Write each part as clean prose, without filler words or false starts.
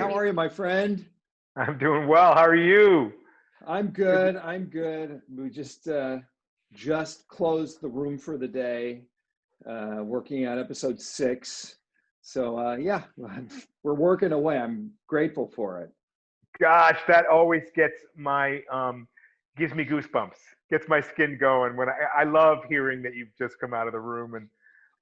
How are you, my friend? I'm doing well. How are you? I'm good. I'm good. We just closed the room for the day, working on episode 6. So yeah, we're working away. I'm grateful for it. Gosh, that always gives me goosebumps, gets my skin going. I love hearing that you've just come out of the room and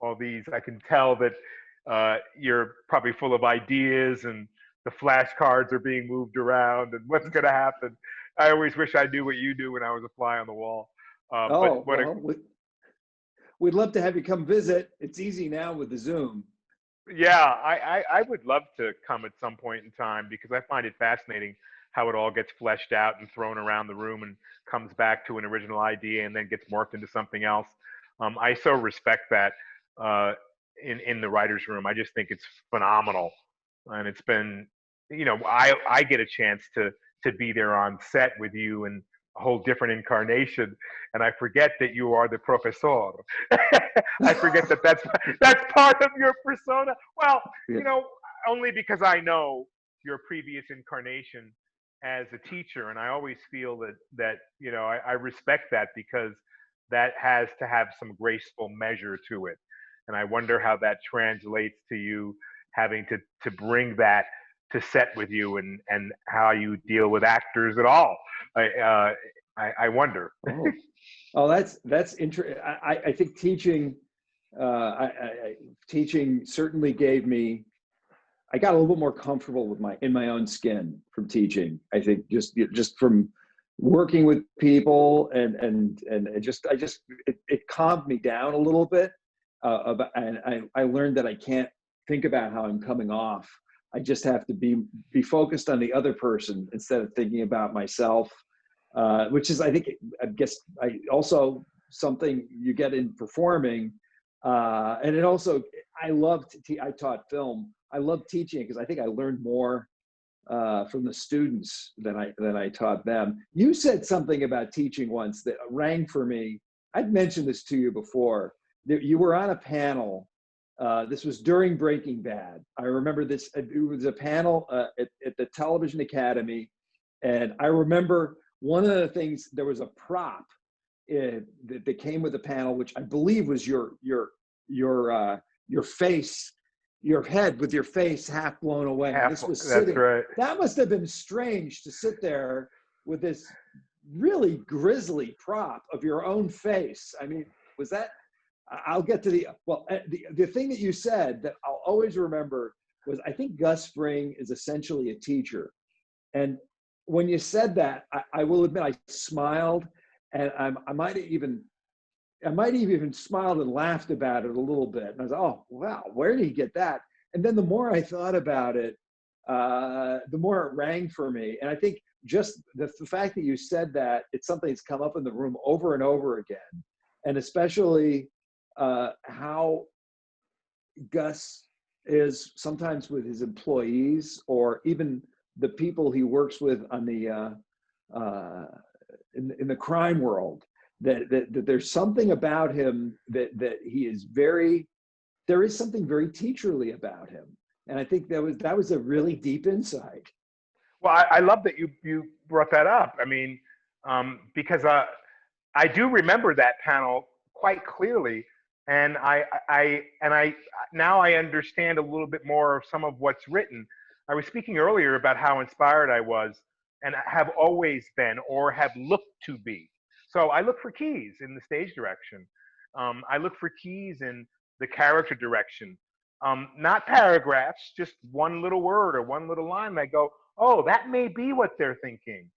all these. I can tell that you're probably full of ideas and the flashcards are being moved around and what's going to happen. I always wish I knew what you do when I was a fly on the wall. But Oh, what a well, we'd love to have you come visit. It's easy now with the Zoom. Yeah, I would love to come at some point in time because I find it fascinating how it all gets fleshed out and thrown around the room and comes back to an original idea and then gets morphed into something else. I so respect that uh, in the writers' room. I just think it's phenomenal, and it's been, I get a chance to be there on set with you and a whole different incarnation, and I forget that you are the professor. I forget that that's part of your persona. Well, Yeah. you know, only because I know your previous incarnation as a teacher, and I always feel that I respect that because that has to have some graceful measure to it, and I wonder how that translates to you having to bring that to set with you and how you deal with actors at all. I I wonder. Oh, oh, that's interesting. I think teaching, teaching certainly gave me. I got a little bit more comfortable with in my own skin from teaching. I think just from working with people and it calmed me down a little bit. And I learned that I can't think about how I'm coming off. I just have to be focused on the other person instead of thinking about myself, which is, I guess I also something you get in performing. And it also, I taught film. I love teaching because I think I learned more from the students than I taught them. You said something about teaching once that rang for me. I'd mentioned this to you before. You were on a panel. This was during Breaking Bad. I remember this. It was a panel at the Television Academy, and I remember one of the things. There was a prop that came with the panel, which I believe was your face, your head with your face half blown away. And this was That's sitting. right. That must have been strange to sit there with this really grisly prop of your own face. I mean, was that? I'll get to the thing that you said that I'll always remember was I think Gus Fring is essentially a teacher. And when you said that, I will admit I smiled, and I might have even smiled and laughed about it a little bit. And I was like, oh, wow, where did he get that? And then the more I thought about it, the more it rang for me. And I think just the fact that you said that, it's something that's come up in the room over and over again. And especially how Gus is sometimes with his employees or even the people he works with on the in the crime world, that there's something about him that he is there is something very teacherly about him. And I think that was a really deep insight. Well, I love that you brought that up. I mean, because I do remember that panel quite clearly, and I now I understand a little bit more of some of what's written. I was speaking earlier about how inspired I was and have always been or have looked to be. So I look for keys in the stage direction. I look for keys in the character direction. Not paragraphs, just one little word or one little line. And I go, oh, that may be what they're thinking.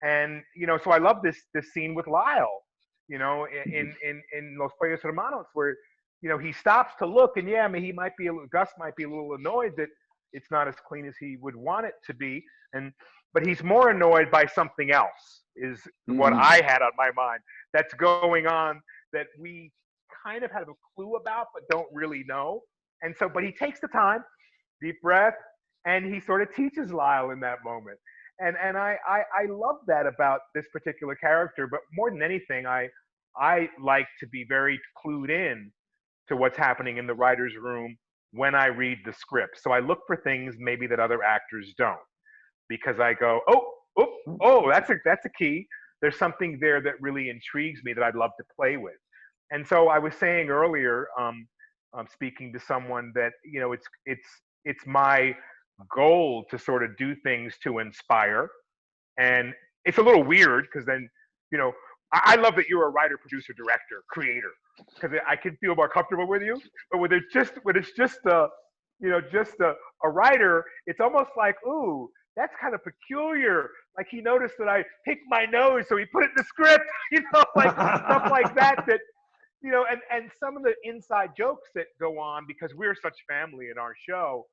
And so I love this scene with Lyle, in Los Pollos Hermanos, where he stops to look, and yeah, I mean, Gus might be a little annoyed that it's not as clean as he would want it to be, but he's more annoyed by something else, is what Mm-hmm. I had on my mind that's going on that we kind of have a clue about but don't really know. And so, but he takes the time, deep breath, and he sort of teaches Lyle in that moment. And I love that about this particular character, but more than anything, I like to be very clued in to what's happening in the writer's room when I read the script. So I look for things maybe that other actors don't, because I go, that's a key. There's something there that really intrigues me that I'd love to play with. And so I was saying earlier, speaking to someone, that it's my goal to sort of do things to inspire. And it's a little weird because then, I love that you're a writer, producer, director, creator, because I can feel more comfortable with you. But when it's just a writer, it's almost like, ooh, that's kind of peculiar. Like, he noticed that I picked my nose, so he put it in the script, like stuff like that. And some of the inside jokes that go on, because we're such family in our show,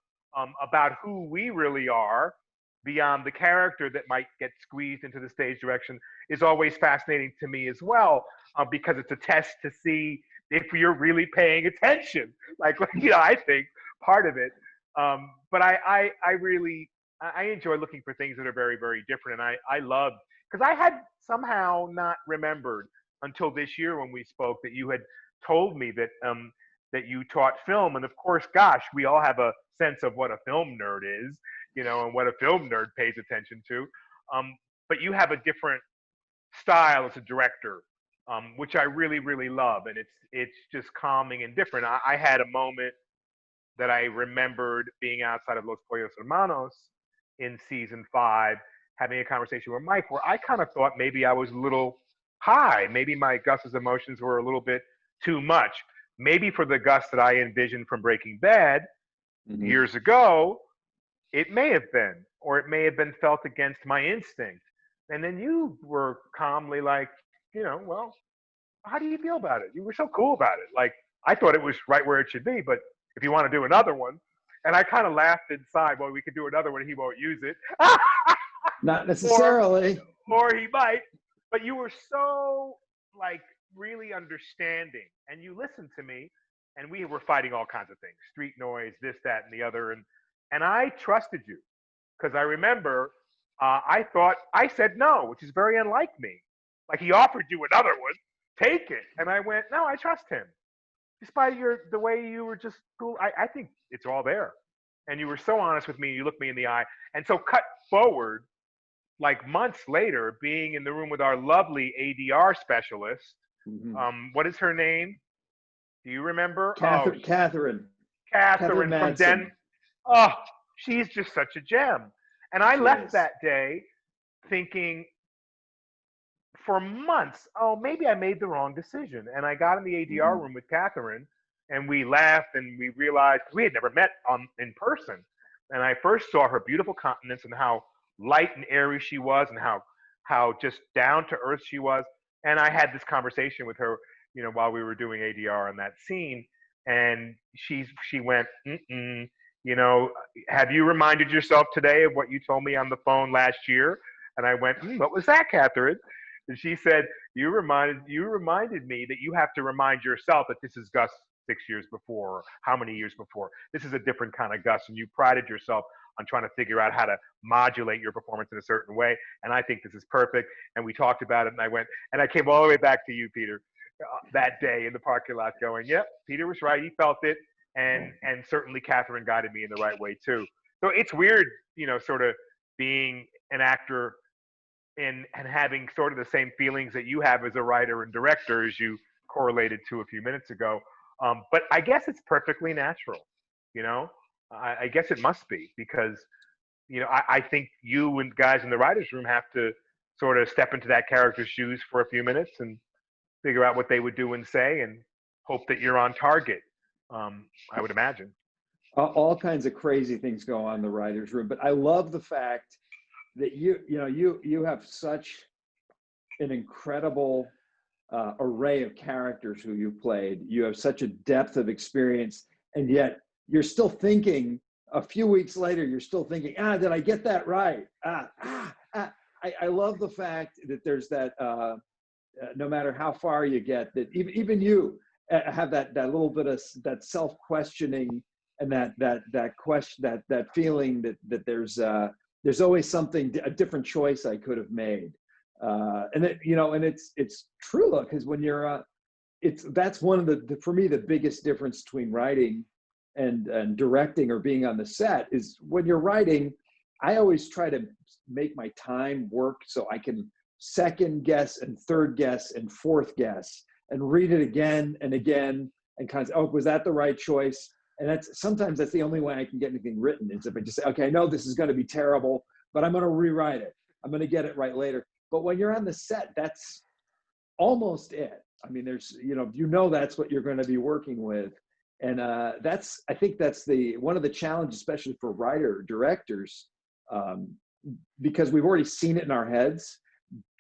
about who we really are beyond the character that might get squeezed into the stage direction, is always fascinating to me as well, because it's a test to see if you're really paying attention. I think part of it. But I really enjoy looking for things that are very, very different. And I love, because I had somehow not remembered until this year when we spoke that you had told me that that you taught film. And of course, gosh, we all have a sense of what a film nerd is, and what a film nerd pays attention to. But you have a different style as a director, which I really, really love. And it's just calming and different. I had a moment that I remembered being outside of Los Pollos Hermanos in season 5, having a conversation with Mike, where I kind of thought maybe I was a little high. Maybe my Gus's emotions were a little bit too much. Maybe for the Gus that I envisioned from Breaking Bad years ago, it may have been, or it may have been felt against my instinct. And then you were calmly like, well, how do you feel about it? You were so cool about it. Like, I thought it was right where it should be, but if you want to do another one. And I kind of laughed inside, well, we could do another one, he won't use it. Not necessarily. Or he might. But you were so, really understanding. And you listened to me, and we were fighting all kinds of things. Street noise, this, that, and the other. And I trusted you, because I remember I thought, I said no, which is very unlike me. Like, he offered you another one, take it. And I went, no, I trust him. Despite the way you were just cool, I think it's all there. And you were so honest with me, you looked me in the eye. And so cut forward, months later, being in the room with our lovely ADR specialist. What is her name? Do you remember? Catherine from Den. Oh, she's just such a gem. And I left that day thinking for months, oh, maybe I made the wrong decision. And I got in the ADR room with Catherine, and we laughed, and we realized, we had never met in person. And I first saw her beautiful countenance and how light and airy she was, and how just down to earth she was. And I had this conversation with her, while we were doing ADR on that scene. And she went, have you reminded yourself today of what you told me on the phone last year? And I went, what was that, Catherine? And she said, you reminded me that you have to remind yourself that this is Gus 6 years before, or how many years before. This is a different kind of Gus, and you prided yourself on trying to figure out how to modulate your performance in a certain way. And I think this is perfect. And we talked about it, and I came all the way back to you, Peter, that day in the parking lot going, yep, Peter was right. He felt it. And certainly Catherine guided me in the right way too. So it's weird, sort of being an actor and having sort of the same feelings that you have as a writer and director, as you correlated to a few minutes ago. But I guess it's perfectly natural, I guess it must be, because, I think you and guys in the writer's room have to sort of step into that character's shoes for a few minutes and figure out what they would do and say, and hope that you're on target. I would imagine. All kinds of crazy things go on in the writer's room, but I love the fact that you have such an incredible array of characters who you played. You have such a depth of experience, and yet you're still thinking, a few weeks later, you're still thinking, did I get that right? I love the fact that there's that, no matter how far you get, that even you have that little bit of that self-questioning, and that question, that feeling that there's always something, a different choice I could have made. And it's true, because when you're, that's one of for me, the biggest difference between writing and directing or being on the set is when you're writing, I always try to make my time work so I can second guess and third guess and fourth guess and read it again and again and kind of, oh, was that the right choice? And sometimes that's the only way I can get anything written is if I just say, okay, I know this is going to be terrible, but I'm going to rewrite it. I'm going to get it right later. But when you're on the set, that's almost it. I mean, there's, that's what you're going to be working with. And I think that's one of the challenges, especially for directors, because we've already seen it in our heads,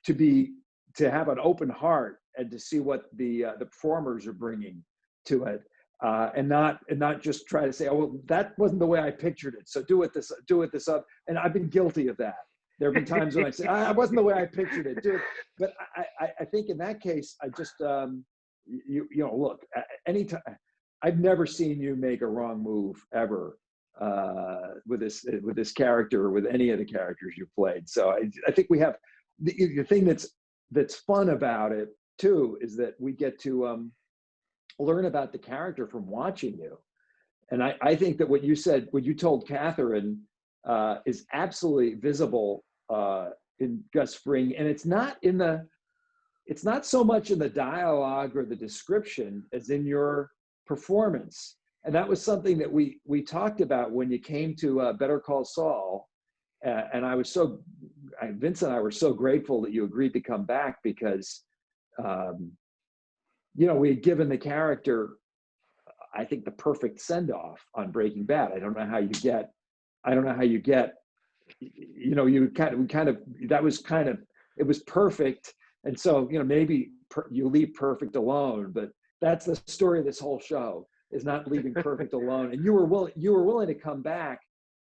to have an open heart and to see what the performers are bringing to it, and not just try to say, oh, well, that wasn't the way I pictured it, so do it this up. And I've been guilty of that. There have been times when I say, it wasn't the way I pictured it, do it. But I think in that case, I just look, anytime, I've never seen you make a wrong move ever with this character or with any of the characters you played. So I think we have the thing that's fun about it too is that we get to learn about the character from watching you. And I think that what you said, what you told Catherine, is absolutely visible in Gus Fring, and it's not so much in the dialogue or the description as in your performance. And that was something that we talked about when you came to Better Call Saul. And Vince and I were so grateful that you agreed to come back because, we had given the character, I think, the perfect send-off on Breaking Bad. I don't know how you get, it was perfect. And so, maybe you leave perfect alone, but that's the story of this whole show, is not leaving perfect alone. And you were willing to come back.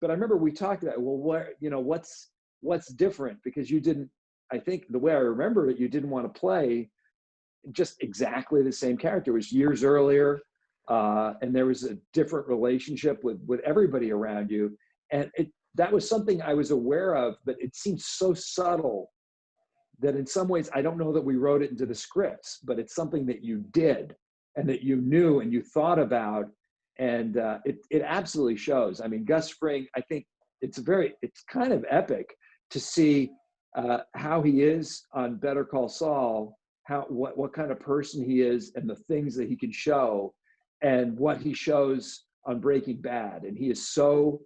But I remember we talked about, well, what's different? Because you didn't, I think the way I remember it, you didn't want to play just exactly the same character. It was years earlier, and there was a different relationship with everybody around you. And that was something I was aware of, but it seemed so subtle that in some ways, I don't know that we wrote it into the scripts, but it's something that you did and that you knew and you thought about. And it absolutely shows. I mean, Gus Fring, I think it's kind of epic to see how he is on Better Call Saul, what kind of person he is and the things that he can show and what he shows on Breaking Bad. And he is so,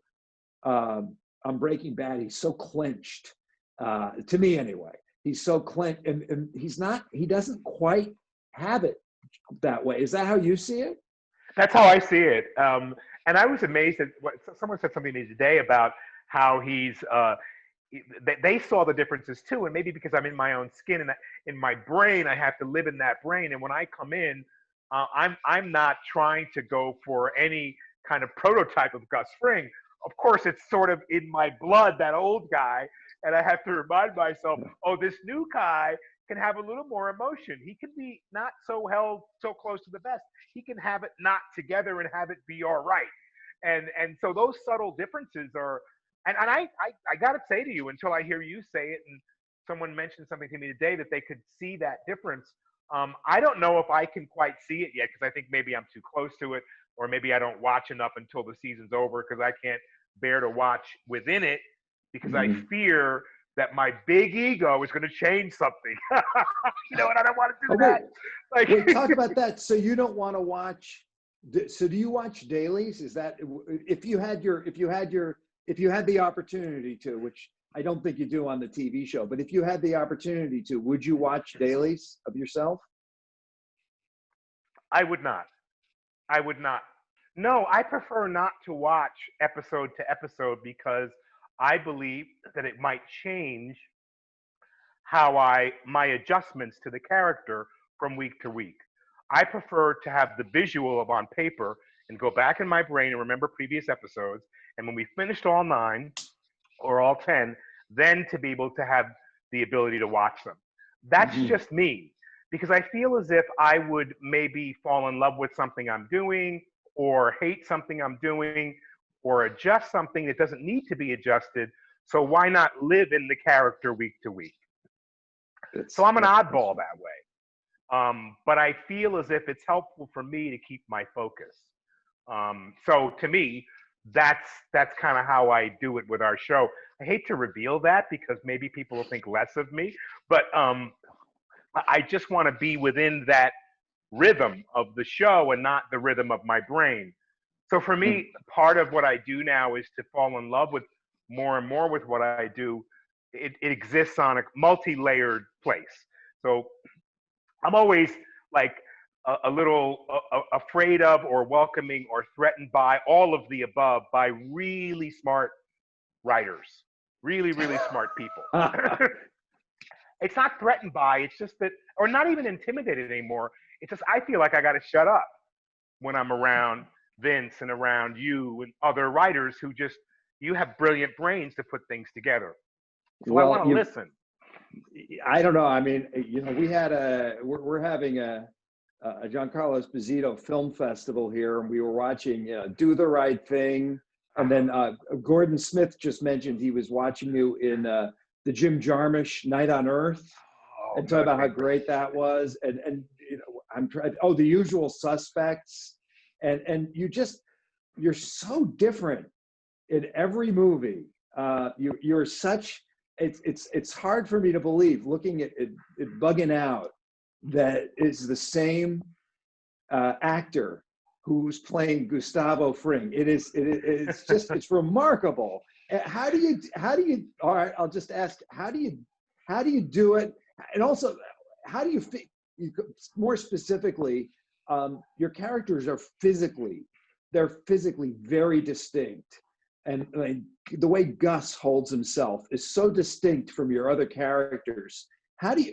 on Breaking Bad, he's so clinched, to me anyway. He's so clinched, and he doesn't quite have it that way. Is that how you see it? That's how I see it. And I was amazed at someone said something to me today about how they saw the differences too. And maybe because I'm in my own skin and in my brain, I have to live in that brain. And when I come in, I'm not trying to go for any kind of prototype of Gus Fring. Of course, it's sort of in my blood, that old guy. And I have to remind myself, oh, this new guy can have a little more emotion. He can be not so held so close to the vest. He can have it not together and have it be all right. And so those subtle differences are, and I got to say to you, until I hear you say it, and someone mentioned something to me today that they could see that difference. I don't know if I can quite see it yet, because I think maybe I'm too close to it, or maybe I don't watch enough until the season's over, because I can't bear to watch within it, because I fear that my big ego is going to change something. And I don't want to do that. Wait, talk about that. So you don't want to watch. So do you watch dailies? Is that if you had the opportunity to, which I don't think you do on the TV show, but if you had the opportunity to, would you watch dailies of yourself? I would not. No, I prefer not to watch episode to episode, because I believe that it might change how my adjustments to the character from week to week. I prefer to have the visual of on paper and go back in my brain and remember previous episodes. And when we finished all 9 or all 10, then to be able to have the ability to watch them. That's just me, because I feel as if I would maybe fall in love with something I'm doing, or hate something I'm doing, or adjust something that doesn't need to be adjusted. So why not live in the character week to week? So I'm an oddball that way. But I feel as if it's helpful for me to keep my focus. So to me, that's kind of how I do it with our show. I hate to reveal that because maybe people will think less of me, but I just want to be within that rhythm of the show and not the rhythm of my brain. So for me, part of what I do now is to fall in love with more and more with what I do. It exists on a multi-layered place. So I'm always like a little afraid of or welcoming or threatened by all of the above by really smart writers, really, really smart people. It's not threatened by, it's just that, or not even intimidated anymore. It's just, I feel like I got to shut up when I'm around Vince and around you and other writers who just, you have brilliant brains to put things together. So well, I want to listen. I don't know. I mean, you know, we're having a Giancarlo Esposito film festival here, and we were watching Do the Right Thing. And then Gordon Smith just mentioned he was watching you in the Jim Jarmusch Night on Earth, and talking about how great that was. And you know, I'm trying. Oh, The Usual Suspects, and you're so different in every movie. You're such. It's hard for me to believe, looking at it Bugging Out, that is the same actor who's playing Gustavo Fring. It's just it's remarkable. How do you all right, I'll just ask, how do you do it? And also, how do you more specifically, your characters are physically very distinct. And like, the way Gus holds himself is so distinct from your other characters.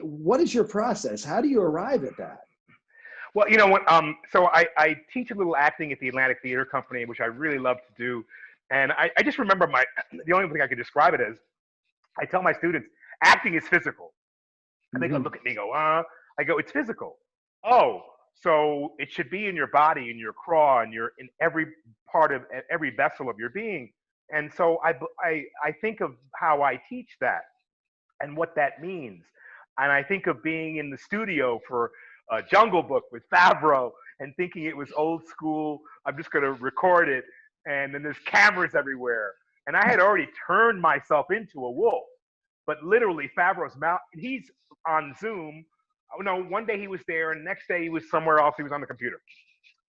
What is your process? How do you arrive at that? Well, you know, so I teach a little acting at the Atlantic Theater Company, which I really love to do. And I just remember the only thing I could describe it as, I tell my students, acting is physical. And they go, look at me, go, I go, it's physical. Oh, so it should be in your body, in your craw, and in every part of every vessel of your being. And so I think of how I teach that and what that means. And I think of being in the studio for Jungle Book with Favreau and thinking it was old school. I'm just going to record it. And then there's cameras everywhere. And I had already turned myself into a wolf. But literally, Favreau's mouth, he's on Zoom. Oh, no, one day he was there, and the next day he was somewhere else. He was on the computer.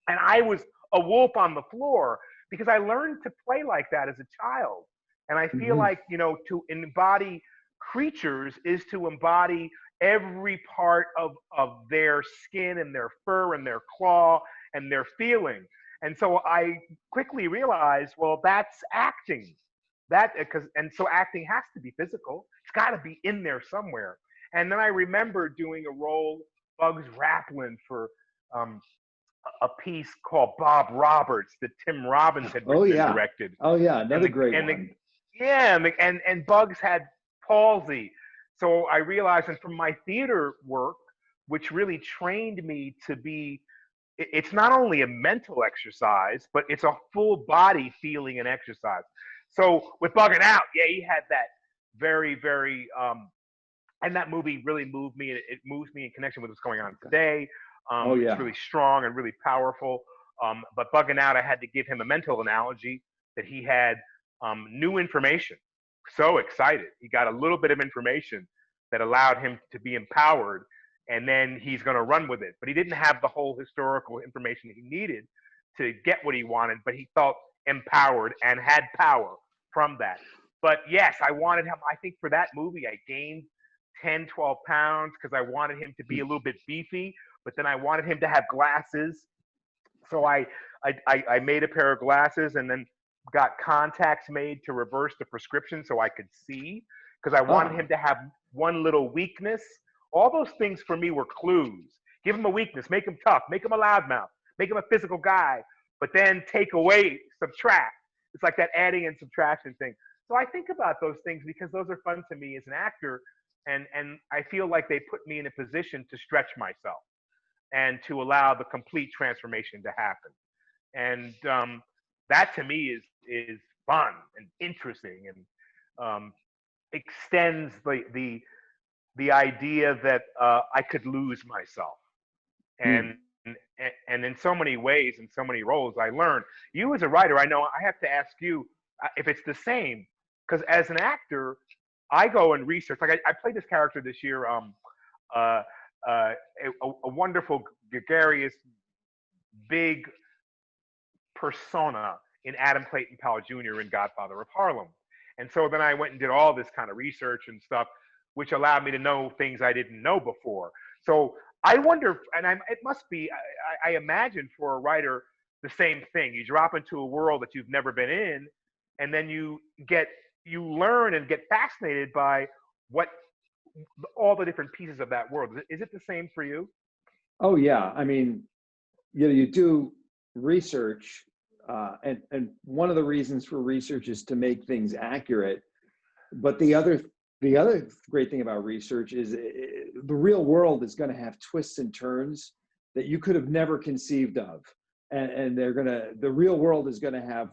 And I was a wolf on the floor because I learned to play like that as a child. And I feel like, you know, to embody creatures is to embody every part of their skin and their fur and their claw and their feeling. And so I quickly realized, well, that's acting. So acting has to be physical. It's got to be in there somewhere. And then I remember doing a role, Bugs Raplin, for a piece called Bob Roberts that Tim Robbins had written and directed. Oh yeah, another great one. And Bugs had palsy. So I realized, and from my theater work, which really trained me to be, it's not only a mental exercise, but it's a full body feeling and exercise. So with Bugging Out, he had that very, very, and that movie really moved me. It moves me in connection with what's going on today. It's really strong and really powerful. But Bugging Out, I had to give him a mental analogy that he had new information. So excited. He got a little bit of information that allowed him to be empowered, and then he's going to run with it. But he didn't have the whole historical information he needed to get what he wanted, but he felt empowered and had power from that. But yes, I wanted him, I think for that movie, I gained 10, 12 pounds because I wanted him to be a little bit beefy, but then I wanted him to have glasses. So I made a pair of glasses and then got contacts made to reverse the prescription so I could see, because I wanted him to have one little weakness. All those things for me were clues. Give him a weakness, make him tough, make him a loudmouth, make him a physical guy, but then take away, subtract. It's like that adding and subtraction thing. So I think about those things because those are fun to me as an actor, and I feel like they put me in a position to stretch myself and to allow the complete transformation to happen. And that to me is fun and interesting, and extends the idea that I could lose myself. And and in so many ways, in so many roles, I learned. You as a writer, I know I have to ask you if it's the same, because as an actor, I go and research. Like I played this character this year, uh, a wonderful, gregarious, big persona in Adam Clayton Powell Jr. in Godfather of Harlem. And so then I went and did all this kind of research and stuff, which allowed me to know things I didn't know before. So I wonder, and it must be, I imagine for a writer, the same thing. You drop into a world that you've never been in, and then you learn and get fascinated by what all the different pieces of that world. Is it the same for you? Oh yeah, I mean, you do research, and one of the reasons for research is to make things accurate. But the other great thing about research is the real world is going to have twists and turns that you could have never conceived of, and the real world is going to have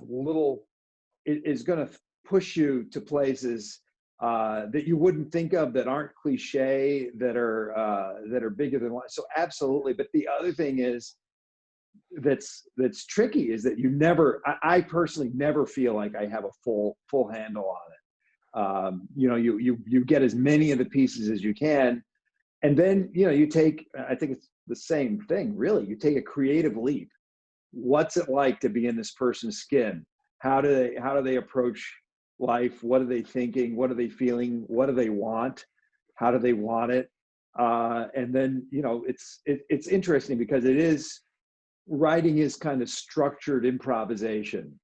is going to push you to places that you wouldn't think of, that aren't cliche, that are bigger than life. So absolutely. But the other thing is that's tricky is that I personally never feel like I have a full handle on it. You get as many of the pieces as you can, and then you take, I think it's the same thing really, you take a creative leap. What's it like to be in this person's skin? How do they approach life? What are they thinking? What are they feeling? What do they want? How do they want it? And then it's interesting because writing is kind of structured improvisation.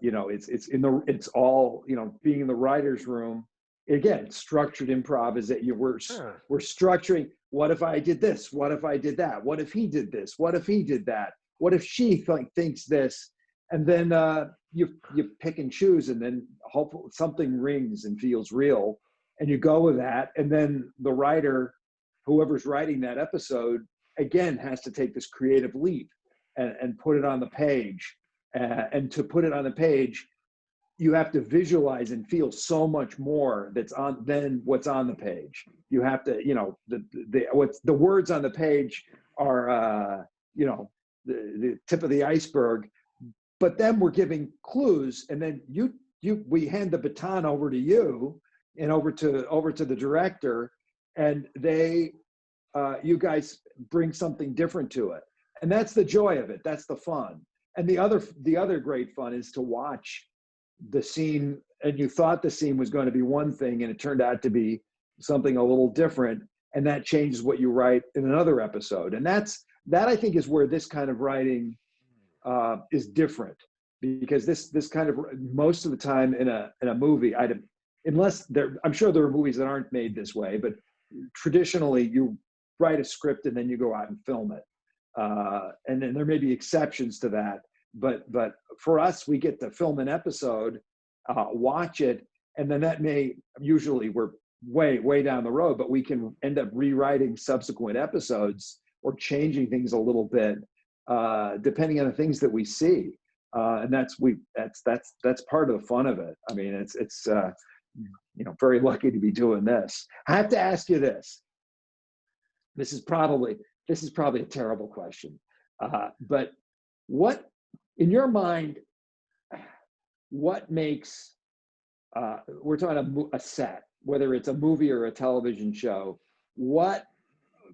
It's all, being in the writer's room, again, structured improvisation. We're structuring, what if I did this? What if I did that? What if he did this? What if he did that? What if she thinks this? And then you pick and choose, and then hopefully something rings and feels real, and you go with that. And then the writer, whoever's writing that episode, again, has to take this creative leap and put it on the page. And to put it on the page, you have to visualize and feel so much more than what's on the page. You have to, the words on the page are, the tip of the iceberg. But then we're giving clues, and then we hand the baton over to you and over to the director, and you guys bring something different to it. And that's the joy of it. That's the fun. And the other great fun is to watch the scene, and you thought the scene was going to be one thing, and it turned out to be something a little different, and that changes what you write in another episode. And that I think is where this kind of writing is different, because this kind of, most of the time in a movie, I'm sure there are movies that aren't made this way, but traditionally you write a script and then you go out and film it. And then there may be exceptions to that, but for us, we get to film an episode, watch it, and then usually we're way down the road, but we can end up rewriting subsequent episodes or changing things a little bit, depending on the things that we see. And that's part of the fun of it. I mean, it's very lucky to be doing this. I have to ask you this. This is probably a terrible question, but what, in your mind, what makes, we're talking about a set, whether it's a movie or a television show, what's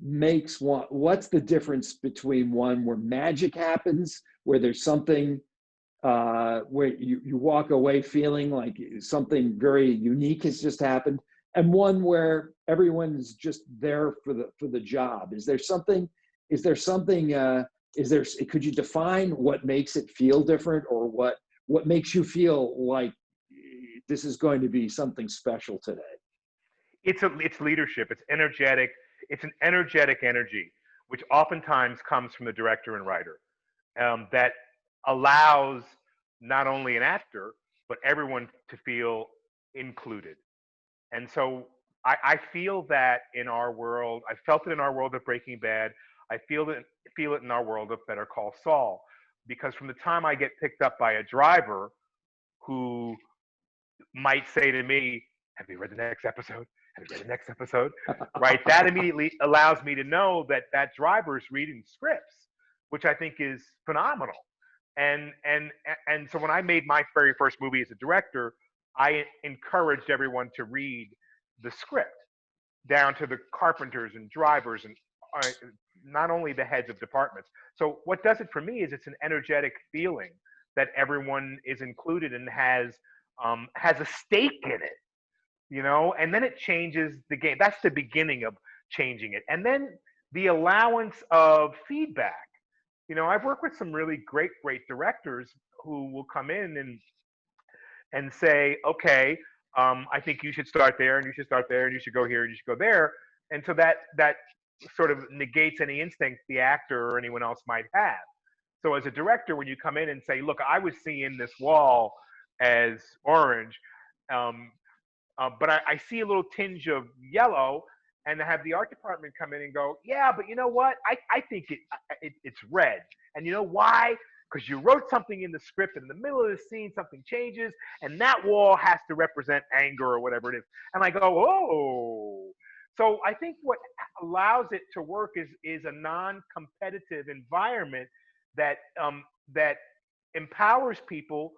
the difference between one where magic happens, where there's something, where you walk away feeling like something very unique has just happened, and one where everyone's just there for the job? Could you define what makes it feel different, or what makes you feel like this is going to be something special today? It's leadership. It's energetic. It's an energetic energy, which oftentimes comes from the director and writer, that allows not only an actor, but everyone to feel included. And so I feel that in our world. I felt it in our world of Breaking Bad. I feel it in our world of Better Call Saul, because from the time I get picked up by a driver who might say to me, "Have you read the next episode? Have you read the next episode? Right? That immediately allows me to know that that driver's reading scripts, which I think is phenomenal. And so when I made my very first movie as a director, I encouraged everyone to read the script down to the carpenters and drivers and not only the heads of departments. So what does it for me is it's an energetic feeling that everyone is included and has a stake in it, you know, and then it changes the game. That's the beginning of changing it. And then the allowance of feedback. You know, I've worked with some really great directors who will come in and say, okay, I think you should start there, and you should start there, and you should go here, and you should go there. And so that sort of negates any instinct the actor or anyone else might have. So as a director, when you come in and say, look, I was seeing this wall as orange, but I see a little tinge of yellow, and to have the art department come in and go, yeah, but you know what? I think it's red. And you know why? Because you wrote something in the script, and in the middle of the scene, something changes, and that wall has to represent anger or whatever it is. And I go, oh. So I think what allows it to work is a non-competitive environment that that empowers people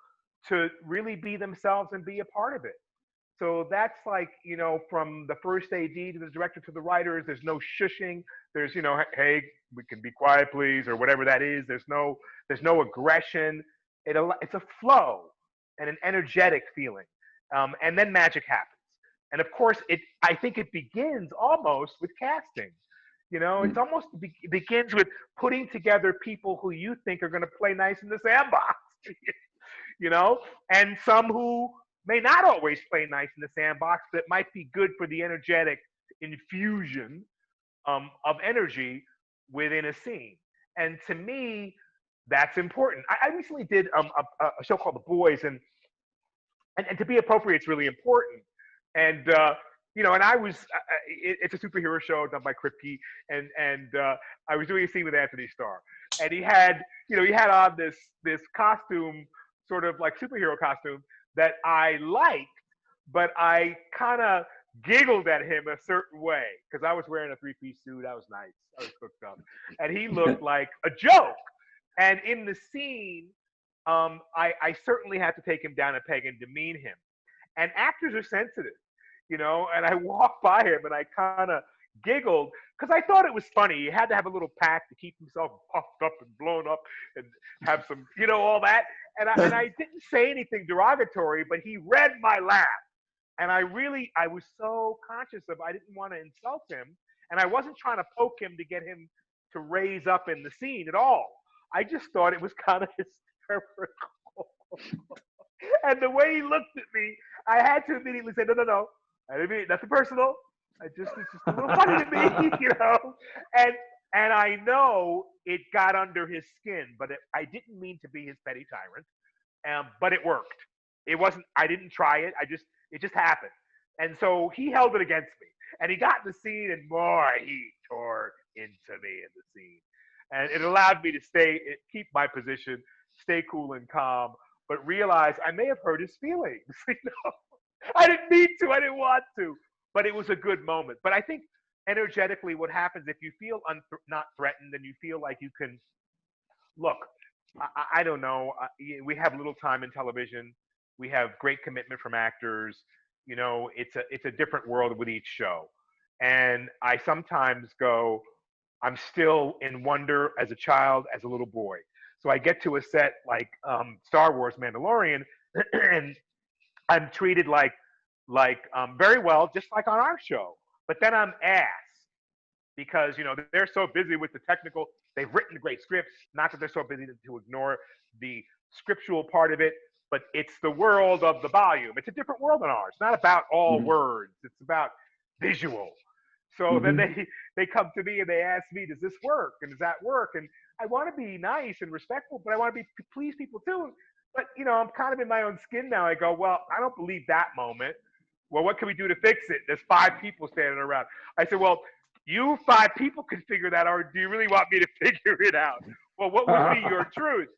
to really be themselves and be a part of it. So that's like, you know, from the first AD to the director to the writers, there's no shushing. There's, you know, hey, we can be quiet, please, or whatever that is. There's no aggression. It's a flow and an energetic feeling. And then magic happens. And of course, I think it begins almost with casting. You know, it's almost begins with putting together people who you think are going to play nice in the sandbox, you know, and some who may not always play nice in the sandbox, but it might be good for the energetic infusion of energy within a scene. And to me, that's important. I recently did a show called The Boys, and to be appropriate, it's really important. And you know, and I was it's a superhero show done by Kripke, and I was doing a scene with Anthony Starr, and he had on this costume, sort of like superhero costume, that I liked, but I kind of giggled at him a certain way because I was wearing a three-piece suit. I was nice. I was cooked up. And he looked like a joke. And in the scene, I certainly had to take him down a peg and demean him. And actors are sensitive, you know, and I walked by him and I kind of giggled because I thought it was funny. He had to have a little pack to keep himself puffed up and blown up and have some, you know, all that. And I didn't say anything derogatory, but he read my laugh. And I was so conscious of, I didn't want to insult him. And I wasn't trying to poke him to get him to raise up in the scene at all. I just thought it was kind of hysterical. And the way he looked at me, I had to immediately say, no. I didn't mean nothing personal. It's just a little funny to me, you know? And I know it got under his skin, but I didn't mean to be his petty tyrant. But it worked. It wasn't, I didn't try it. It just happened. And so he held it against me. And he got in the scene, and boy, he tore into me in the scene. And it allowed me to keep my position, stay cool and calm, but realize I may have hurt his feelings. You know? I didn't mean to. I didn't want to. But it was a good moment. But I think energetically what happens if you feel not threatened and you feel like you can, look, I don't know. We have little time in television. We have great commitment from actors. You know, it's a different world with each show. And I sometimes go, I'm still in wonder as a child, as a little boy. So I get to a set like Star Wars Mandalorian, and I'm treated like very well, just like on our show. But then I'm asked because, you know, they're so busy with the technical, they've written great scripts, not that they're so busy to ignore the scriptural part of it, but it's the world of the volume. It's a different world than ours. It's not about all words. It's about visual. So then they come to me and they ask me, does this work? And does that work? And I want to be nice and respectful, but I want to please people too. But, you know, I'm kind of in my own skin now. I go, well, I don't believe that moment. Well, what can we do to fix it? There's 5 people standing around. I said, well, you 5 people can figure that out, or do you really want me to figure it out? Well, what would be your truth?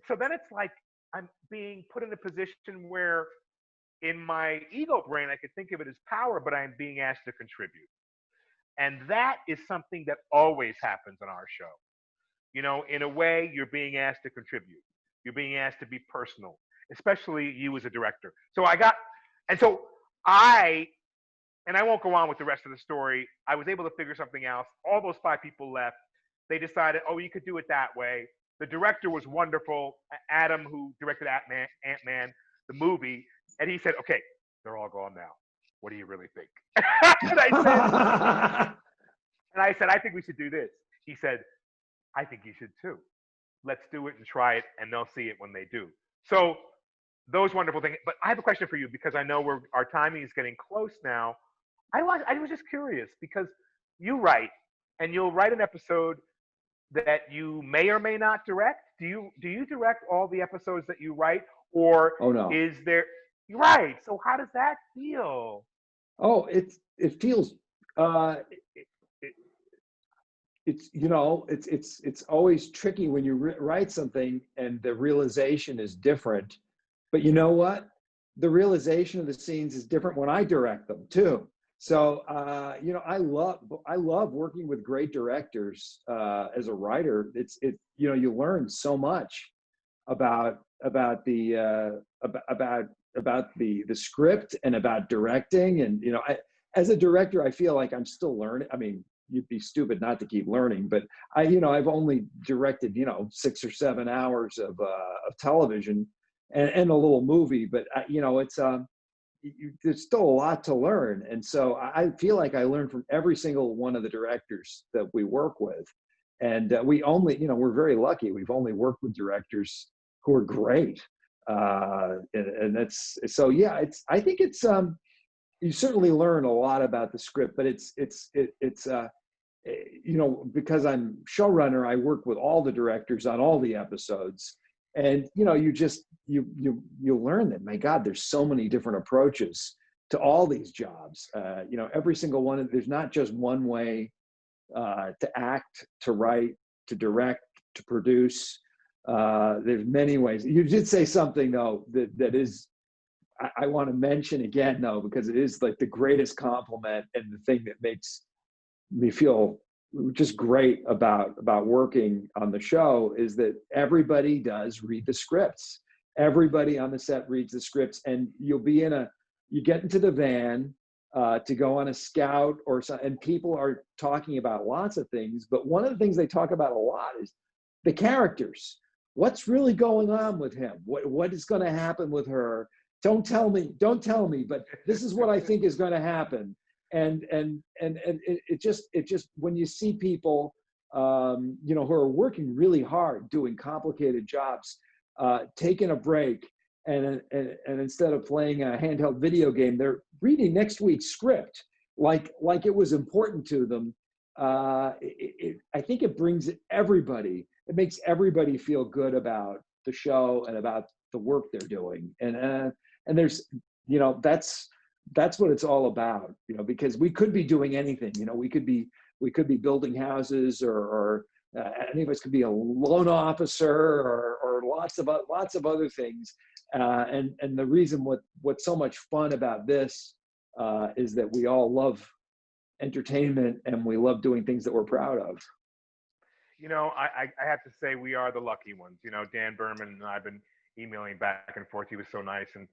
So then it's like I'm being put in a position where in my ego brain, I could think of it as power, but I'm being asked to contribute. And that is something that always happens on our show. You know, in a way, you're being asked to contribute. You're being asked to be personal, especially you as a director. So I, and I won't go on with the rest of the story. I was able to figure something else. All those 5 people left. They decided, oh, you could do it that way. The director was wonderful, Adam, who directed Ant-Man, the movie, and he said, okay, they're all gone now. What do you really think? and I said, I think we should do this. He said, I think you should too. Let's do it and try it, and they'll see it when they do. So those wonderful things. But I have a question for you because I know our timing is getting close now. I was just curious because you write, and you'll write an episode that you may or may not direct. Do you direct all the episodes that you write, or is there? You're right. So how does that feel? Oh, it feels. It's always tricky when you write something and the realization is different. But you know what? The realization of the scenes is different when I direct them too. So I love working with great directors as a writer. You learn so much about the script and about directing. And as a director, I feel like I'm still learning. I mean, you'd be stupid not to keep learning, but I've only directed 6 or 7 hours of television and a little movie, but there's still a lot to learn. And so I feel like I learn from every single one of the directors that we work with. And we're very lucky. We've only worked with directors who are great. And that's, so yeah, I think it's, you certainly learn a lot about the script, but it's because I'm showrunner, I work with all the directors on all the episodes. And you learn that, my God, there's so many different approaches to all these jobs. Every single one, there's not just one way to act, to write, to direct, to produce. There's many ways. You did say something though that is, I want to mention again though, because it is like the greatest compliment and the thing that makes me feel just great about working on the show is that everybody does read the scripts. Everybody on the set reads the scripts, and you get into the van to go on a scout or something, and people are talking about lots of things, but one of the things they talk about a lot is the characters. What's really going on with him? What is going to happen with her? Don't tell me, but this is what I think is going to happen. And it just when you see people who are working really hard doing complicated jobs, taking a break and instead of playing a handheld video game, they're reading next week's script like it was important to them. I think it brings everybody. It makes everybody feel good about the show and about the work they're doing. And there's that's what it's all about, because we could be doing anything. We could be building houses, or any of us could be a loan officer, or lots of other things. And the reason what's so much fun about this is that we all love entertainment and we love doing things that we're proud of. I have to say we are the lucky ones. Dan Berman and I've been emailing back and forth. He was so nice, and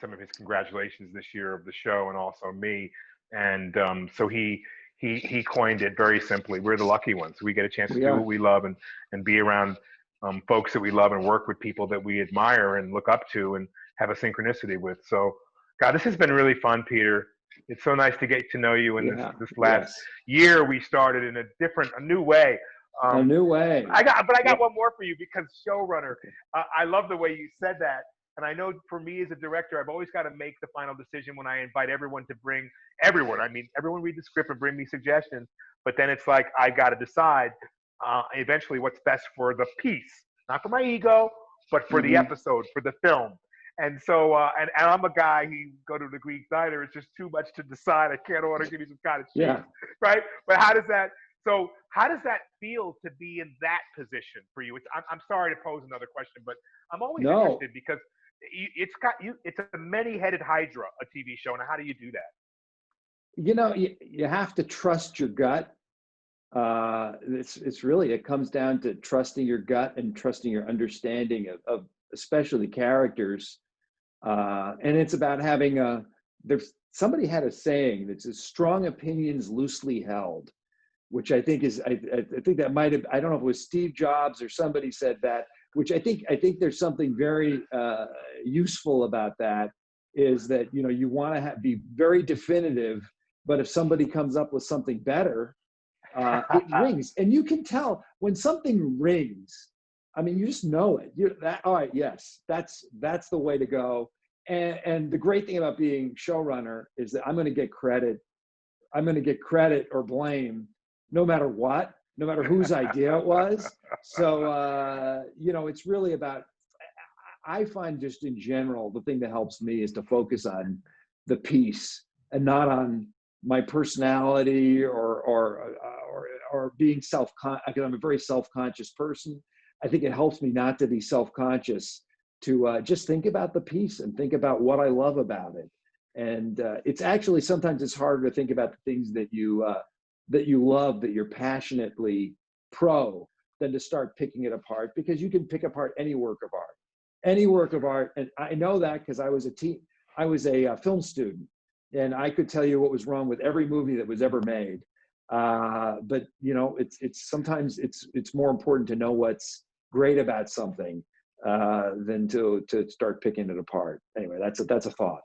some of his congratulations this year of the show, and also me. And so he coined it very simply. We're the lucky ones. We get a chance to do what we love and be around folks that we love and work with people that we admire and look up to and have a synchronicity with. So, God, this has been really fun, Peter. It's so nice to get to know you. And this last year, we started in a new way. A new way. I got one more for you, because showrunner. I love the way you said that. And I know for me as a director, I've always got to make the final decision when I invite everyone to bring everyone. I mean, everyone read the script and bring me suggestions. But then it's like I got to decide eventually what's best for the piece, not for my ego, but for the episode, for the film. And so, and I'm a guy who go to the Greek diner. It's just too much to decide. I can't order, give me some cottage cheese, right? But how does that feel to be in that position for you? I'm sorry to pose another question, but I'm always interested, because it's a many-headed hydra, a TV show. And how do you do that? You know, you have to trust your gut. It's really, it comes down to trusting your gut and trusting your understanding of especially characters. And it's about having somebody had a saying that says strong opinions loosely held, which I think is, I think that might have, I don't know if it was Steve Jobs or somebody said that, which I think there's something very useful about that, is that, you know, you want to be very definitive, but if somebody comes up with something better, it rings. And you can tell when something rings. I mean, you just know it. All right, yes, that's the way to go. And the great thing about being showrunner is that I'm going to get credit. I'm going to get credit or blame no matter what, no matter whose idea it was. So, you know, it's really about, I find just in general, the thing that helps me is to focus on the piece and not on my personality or being because I'm a very self-conscious person. I think it helps me not to be self-conscious, to just think about the piece and think about what I love about it. And it's actually, sometimes it's harder to think about the things that you love, that you're passionately pro, than to start picking it apart, because you can pick apart any work of art. And I know that because I was a film student, and I could tell you what was wrong with every movie that was ever made. But you know, it's sometimes it's more important to know what's great about something than to start picking it apart. Anyway, that's a thought.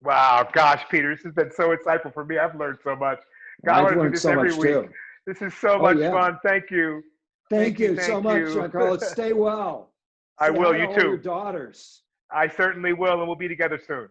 Wow, gosh, Peter, this has been so insightful for me. I've learned so much. God, I want to do this every week. Too. This is so much fun. Thank you. Thank you so much, Giancarlo. Stay well. I will. You too. Your daughters. I certainly will, and we'll be together soon.